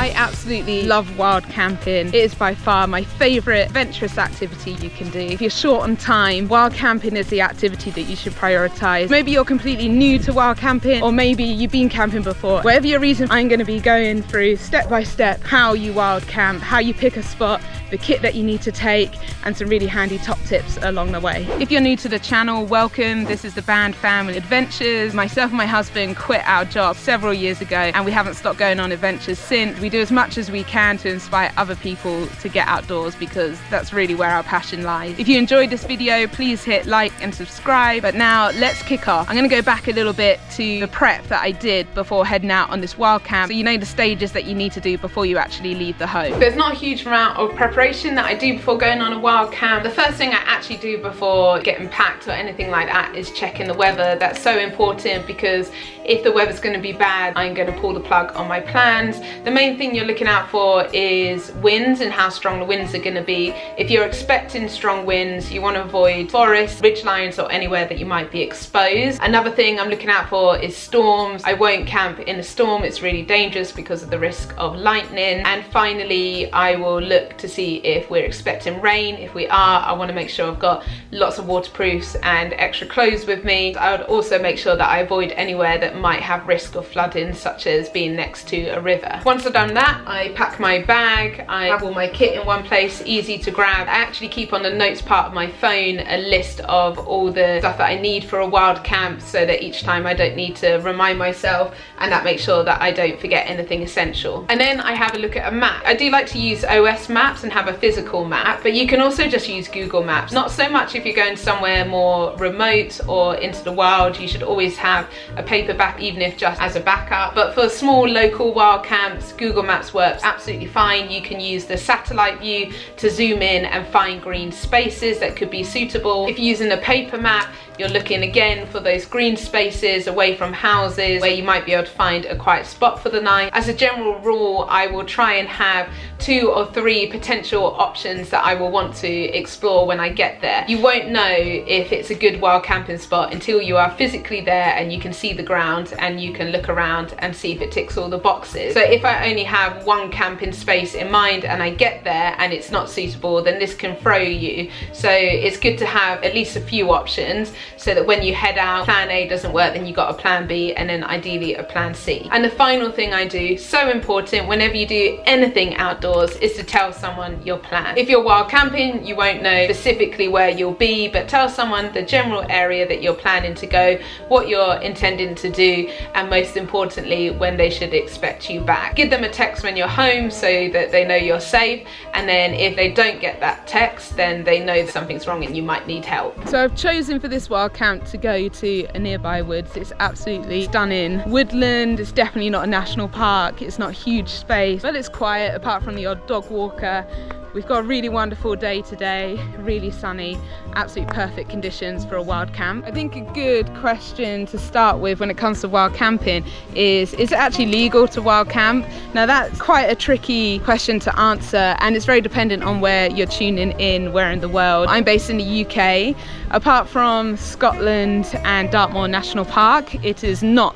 I absolutely love wild camping. It is by far my favourite adventurous activity you can do. If you're short on time, wild camping is the activity that you should prioritise. Maybe you're completely new to wild camping, or maybe you've been camping before. Whatever your reason, I'm going to be going through step by step how you wild camp, how you pick a spot, the kit that you need to take, and some really handy top tips along the way. If you're new to the channel, welcome. This is the Band Family Adventures. Myself and my husband quit our job several years ago and we haven't stopped going on adventures since. We do as much as we can to inspire other people to get outdoors because that's really where our passion lies. If you enjoyed this video, please hit like and subscribe. But now let's kick off. I'm going to go back a little bit to the prep that I did before heading out on this wild camp, so you know the stages that you need to do before you actually leave the home. There's not a huge amount of preparation that I do before going on a wild camp. The first thing I actually do before getting packed or anything like that is checking the weather. That's so important because if the weather's going to be bad, I'm going to pull the plug on my plans. The main thing you're looking out for is winds and how strong the winds are going to be. If you're expecting strong winds, you want to avoid forests, ridgelines, or anywhere that you might be exposed. Another thing I'm looking out for is storms. I won't camp in a storm. It's really dangerous because of the risk of lightning. And finally, I will look to see if we're expecting rain. If we are, I want to make sure I've got lots of waterproofs and extra clothes with me. I would also make sure that I avoid anywhere that might have risk of flooding, such as being next to a river. Once I've done that, I pack my bag. I have all my kit in one place, easy to grab. I actually keep on the notes part of my phone a list of all the stuff that I need for a wild camp, so that each time I don't need to remind myself, and that makes sure that I don't forget anything essential. And then I have a look at a map. I do like to use OS maps and have a physical map, but you can also just use Google Maps. Not so much if you're going somewhere more remote or into the wild. You should always have a paper map, even if just as a backup. But for small local wild camps, Google Maps works absolutely fine. You can use the satellite view to zoom in and find green spaces that could be suitable. If you're using a paper map, you're looking again for those green spaces away from houses where you might be able to find a quiet spot for the night. As a general rule, I will try and have 2 or 3 potential options that I will want to explore when I get there. You won't know if it's a good wild camping spot until you are physically there and you can see the ground and you can look around and see if it ticks all the boxes. So if I only have one camping space in mind and I get there and it's not suitable, then this can throw you. So it's good to have at least a few options, so that when you head out, plan A doesn't work, then you got a plan B, and then ideally a plan C. And the final thing I do, so important whenever you do anything outdoors, is to tell someone your plan. If you're wild camping, you won't know specifically where you'll be, but tell someone the general area that you're planning to go, what you're intending to do, and most importantly, when they should expect you back. Give them a text when you're home so that they know you're safe, and then if they don't get that text, then they know that something's wrong and you might need help. So I've chosen for this wild camp to go to a nearby woods. It's absolutely stunning woodland. It's definitely not a national park. It's not a huge space, but it's quiet apart from the odd dog walker. We've got a really wonderful day today, really sunny, absolute perfect conditions for a wild camp. I think a good question to start with when it comes to wild camping is it actually legal to wild camp? Now that's quite a tricky question to answer, and it's very dependent on where you're tuning in, where in the world. I'm based in the UK. Apart from Scotland and Dartmoor National Park, it is not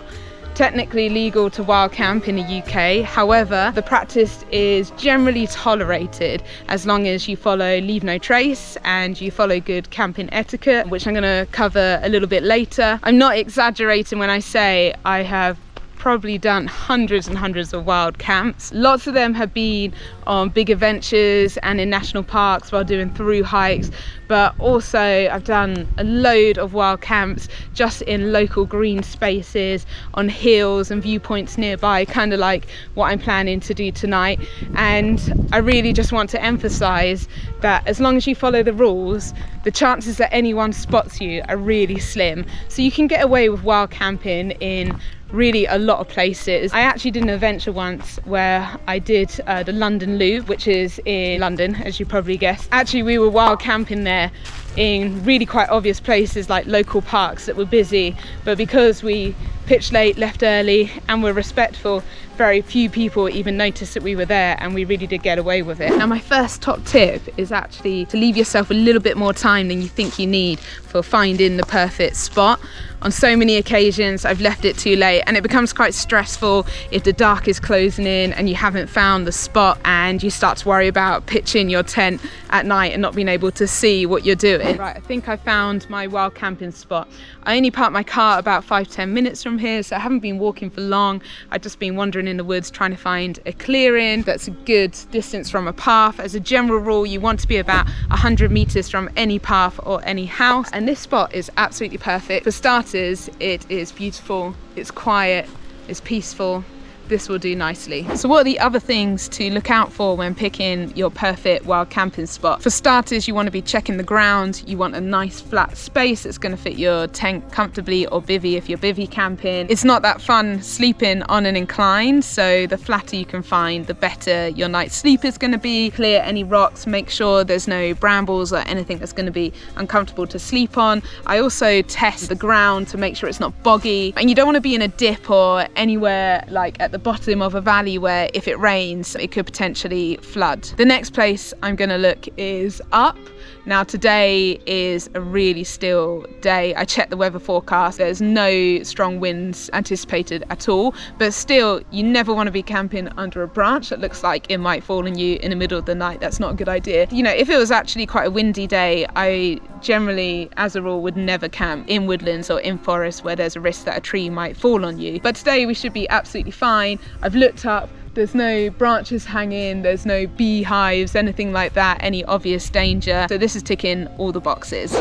technically legal to wild camp in the UK. However, the practice is generally tolerated as long as you follow leave no trace and you follow good camping etiquette, which I'm going to cover a little bit later. I'm not exaggerating when I say I have probably done hundreds and hundreds of wild camps. Lots of them have been on big adventures and in national parks while doing through hikes, but also I've done a load of wild camps just in local green spaces, on hills and viewpoints nearby, kind of like what I'm planning to do tonight. And I really just want to emphasize that as long as you follow the rules, the chances that anyone spots you are really slim. So you can get away with wild camping in really a lot of places. I actually did an adventure once where I did the London Loop, which is in London, as you probably guessed. Actually, we were wild camping there in really quite obvious places like local parks that were busy, but because we pitched late, left early, and were respectful. Very few people even noticed that we were there, and we really did get away with it. Now, my first top tip is actually to leave yourself a little bit more time than you think you need for finding the perfect spot. On so many occasions I've left it too late, and it becomes quite stressful if the dark is closing in and you haven't found the spot, and you start to worry about pitching your tent at night and not being able to see what you're doing. Right, I think I found my wild camping spot. I only parked my car about 5-10 minutes from here, so I haven't been walking for long. I've just been wandering in the woods trying to find a clearing that's a good distance from a path. As a general rule, you want to be about 100 meters from any path or any house, and this spot is absolutely perfect. For starters, it is beautiful, it's quiet, it's peaceful. This will do nicely. So what are the other things to look out for when picking your perfect wild camping spot? For starters, you want to be checking the ground. You want a nice flat space that's going to fit your tent comfortably, or bivvy if you're bivvy camping. It's not that fun sleeping on an incline, so the flatter you can find, the better your night's sleep is going to be. Clear any rocks, make sure there's no brambles or anything that's going to be uncomfortable to sleep on. I also test the ground to make sure it's not boggy, and you don't want to be in a dip or anywhere like at the bottom of a valley where if it rains it could potentially flood. The next place I'm going to look is up. Now, today is a really still day. I checked the weather forecast. There's no strong winds anticipated at all, but still, you never want to be camping under a branch that looks like it might fall on you in the middle of the night. That's not a good idea. You know, if it was actually quite a windy day, I generally, as a rule, would never camp in woodlands or in forests where there's a risk that a tree might fall on you. But today we should be absolutely fine. I've looked up. There's no branches hanging, there's no beehives, anything like that, any obvious danger. So this is ticking all the boxes.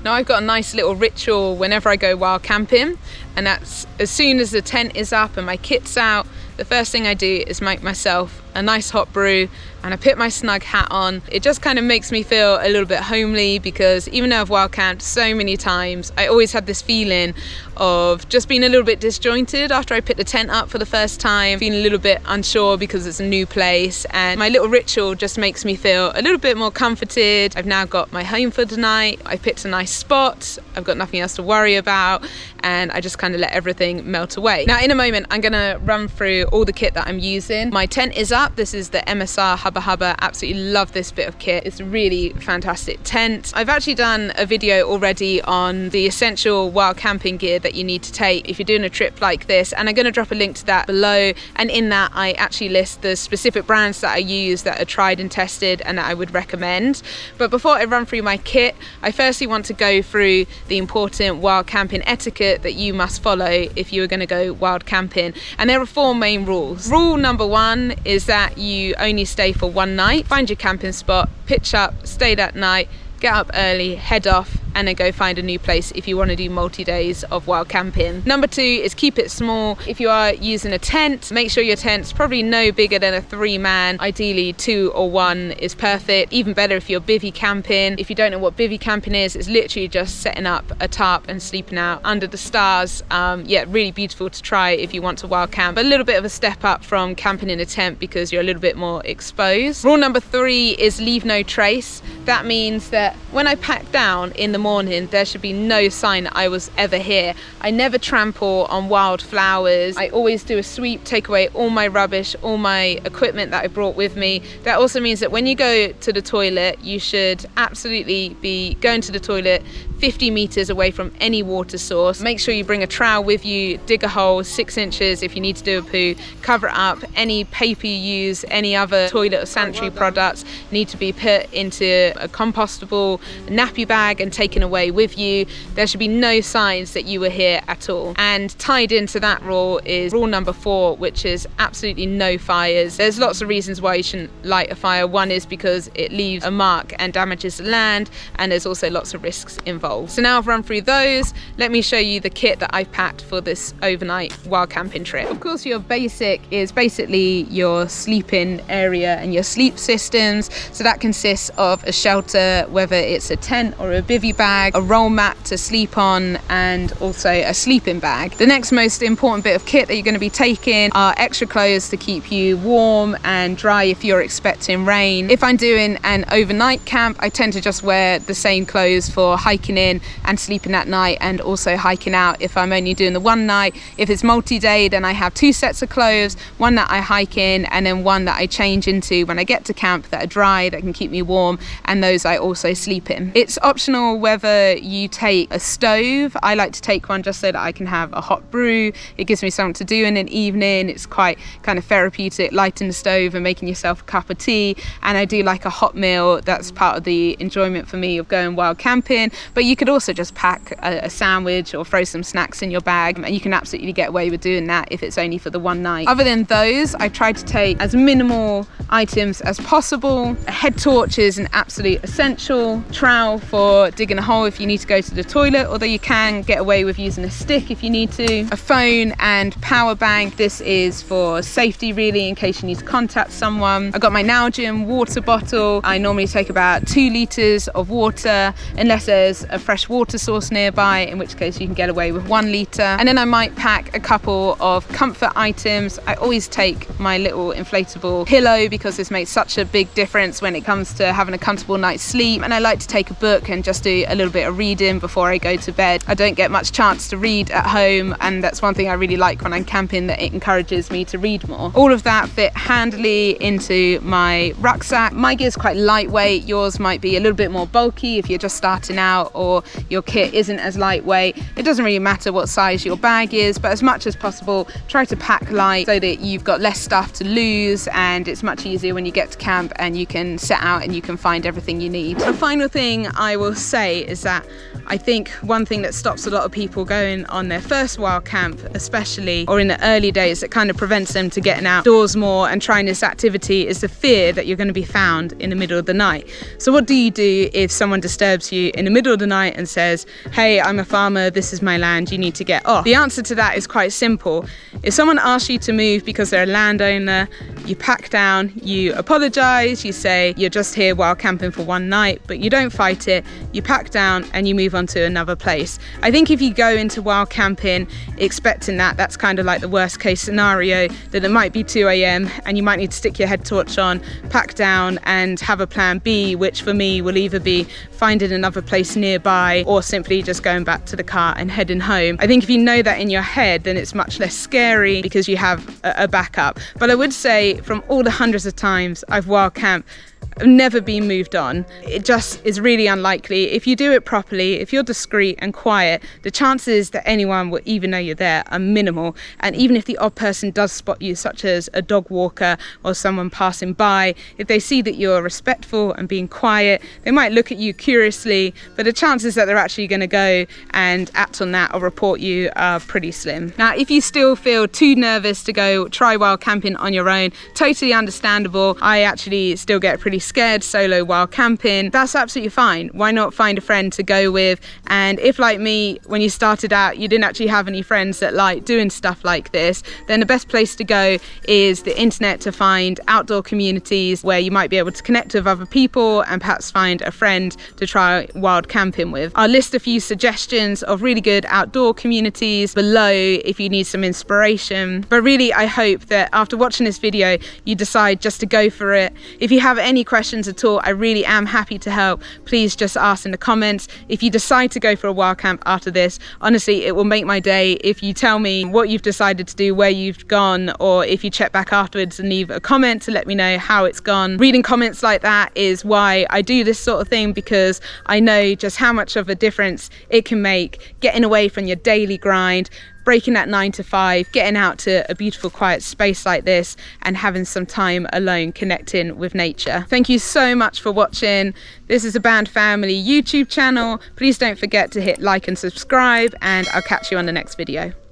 Now, I've got a nice little ritual whenever I go wild camping, and that's as soon as the tent is up and my kit's out, the first thing I do is make myself a nice hot brew, and I put my snug hat on. It just kind of makes me feel a little bit homely, because even though I've wild camped so many times, I always had this feeling of just being a little bit disjointed after I put the tent up for the first time, feeling a little bit unsure because it's a new place, and my little ritual just makes me feel a little bit more comforted. I've now got my home for tonight, I picked a nice spot, I've got nothing else to worry about, and I just kind of let everything melt away. Now, in a moment, I'm gonna run through all the kit that I'm using. My tent is up. This is the MSR Hubba Hubba. Absolutely love this bit of kit. It's a really fantastic tent. I've actually done a video already on the essential wild camping gear that you need to take if you're doing a trip like this, and I'm going to drop a link to that below, and in that I actually list the specific brands that I use that are tried and tested and that I would recommend. But before I run through my kit, I firstly want to go through the important wild camping etiquette that you must follow if you are going to go wild camping, and there are 4 main rules. Rule number 1 is that you only stay for one night. Find your camping spot, pitch up, stay that night, get up early, head off, and then go find a new place if you want to do multi-days of wild camping. Number 2 is keep it small. If you are using a tent, make sure your tent's probably no bigger than a 3-man. Ideally 2 or 1 is perfect. Even better if you're bivvy camping. If you don't know what bivvy camping is, it's literally just setting up a tarp and sleeping out under the stars. Yeah, really beautiful to try if you want to wild camp. A little bit of a step up from camping in a tent because you're a little bit more exposed. Rule number 3 is leave no trace. That means that when I pack down in the morning, there should be no sign that I was ever here. I never trample on wildflowers. I always do a sweep, take away all my rubbish, all my equipment that I brought with me. That also means that when you go to the toilet, you should absolutely be going to the toilet 50 meters away from any water source. Make sure you bring a trowel with you, dig a hole 6 inches if you need to do a poo, cover it up. Any paper you use, any other toilet or sanitary products need to be put into a compostable nappy bag and taken away with you. There should be no signs that you were here at all. And tied into that rule is rule number 4, which is absolutely no fires. There's lots of reasons why you shouldn't light a fire. One is because it leaves a mark and damages the land, and there's also lots of risks involved. bowl. So now I've run through those, let me show you the kit that I've packed for this overnight wild camping trip. Of course, your basic is basically your sleeping area and your sleep systems. So that consists of a shelter, whether it's a tent or a bivy bag, a roll mat to sleep on, and also a sleeping bag. The next most important bit of kit that you're going to be taking are extra clothes to keep you warm and dry if you're expecting rain. If I'm doing an overnight camp, I tend to just wear the same clothes for hiking in and sleeping at night, and also hiking out if I'm only doing the one night. If it's multi-day, then I have 2 sets of clothes, one that I hike in and then one that I change into when I get to camp, that are dry, that can keep me warm, and those I also sleep in. It's optional whether you take a stove. I like to take one just so that I can have a hot brew. It gives me something to do in an evening. It's quite kind of therapeutic, lighting the stove and making yourself a cup of tea. And I do like a hot meal. That's part of the enjoyment for me of going wild camping. But you could also just pack a sandwich or throw some snacks in your bag, and you can absolutely get away with doing that if it's only for the one night. Other than those, I try to take as minimal items as possible. A head torch is an absolute essential. Trowel for digging a hole if you need to go to the toilet, although you can get away with using a stick if you need to. A phone and power bank. This is for safety, really, in case you need to contact someone. I've got my Nalgene water bottle. I normally take about 2 litres of water, unless there's a fresh water source nearby, in which case you can get away with 1 litre. And then I might pack a couple of comfort items. I always take my little inflatable pillow because this makes such a big difference when it comes to having a comfortable night's sleep. And I like to take a book and just do a little bit of reading before I go to bed. I don't get much chance to read at home, and that's one thing I really like when I'm camping, that it encourages me to read more. All of that fit handily into my rucksack. My gear's quite lightweight. Yours might be a little bit more bulky if you're just starting out, or your kit isn't as lightweight. It doesn't really matter what size your bag is, but as much as possible, try to pack light so that you've got less stuff to lose, and it's much easier when you get to camp and you can set out and you can find everything you need. The final thing I will say is that I think one thing that stops a lot of people going on their first wild camp, especially, or in the early days, that kind of prevents them to getting outdoors more and trying this activity, is the fear that you're going to be found in the middle of the night. So what do you do if someone disturbs you in the middle of the night and says, "Hey, I'm a farmer, this is my land, you need to get off"? The answer to that is quite simple. If someone asks you to move because they're a landowner, you pack down, you apologise, you say you're just here wild camping for one night, but you don't fight it, you pack down and you move on to another place. I think if you go into wild camping expecting that, that's kind of like the worst case scenario, that it might be 2 a.m. and you might need to stick your head torch on, pack down and have a plan B, which for me will either be finding another place nearby or simply just going back to the car and heading home. I think if you know that in your head, then it's much less scary because you have a backup. But I would say, from all the hundreds of times I've wild camped, I've never been moved on. It just is really unlikely. If you do it properly, if you're discreet and quiet, the chances that anyone will even know you're there are minimal. And even if the odd person does spot you, such as a dog walker or someone passing by, if they see that you're respectful and being quiet, they might look at you curiously, but the chances that they're actually going to go and act on that or report you are pretty slim. Now, if you still feel too nervous to go try wild camping on your own, totally understandable. I actually still get pretty scared solo wild camping. That's absolutely fine. Why not find a friend to go with? And if, like me, when you started out you didn't actually have any friends that like doing stuff like this, then the best place to go is the internet to find outdoor communities where you might be able to connect with other people and perhaps find a friend to try wild camping with. I'll list a few suggestions of really good outdoor communities below if you need some inspiration. But really, I hope that after watching this video you decide just to go for it. If you have any questions at all, I really am happy to help. Please just ask in the comments. If you decide to go for a wild camp after this, honestly, it will make my day if you tell me what you've decided to do, where you've gone, or if you check back afterwards and leave a comment to let me know how it's gone. Reading comments like that is why I do this sort of thing, because I know just how much of a difference it can make getting away from your daily grind, breaking that 9 to 5, getting out to a beautiful quiet space like this and having some time alone connecting with nature. Thank you so much for watching. This is a Band Family YouTube channel. Please don't forget to hit like and subscribe, and I'll catch you on the next video.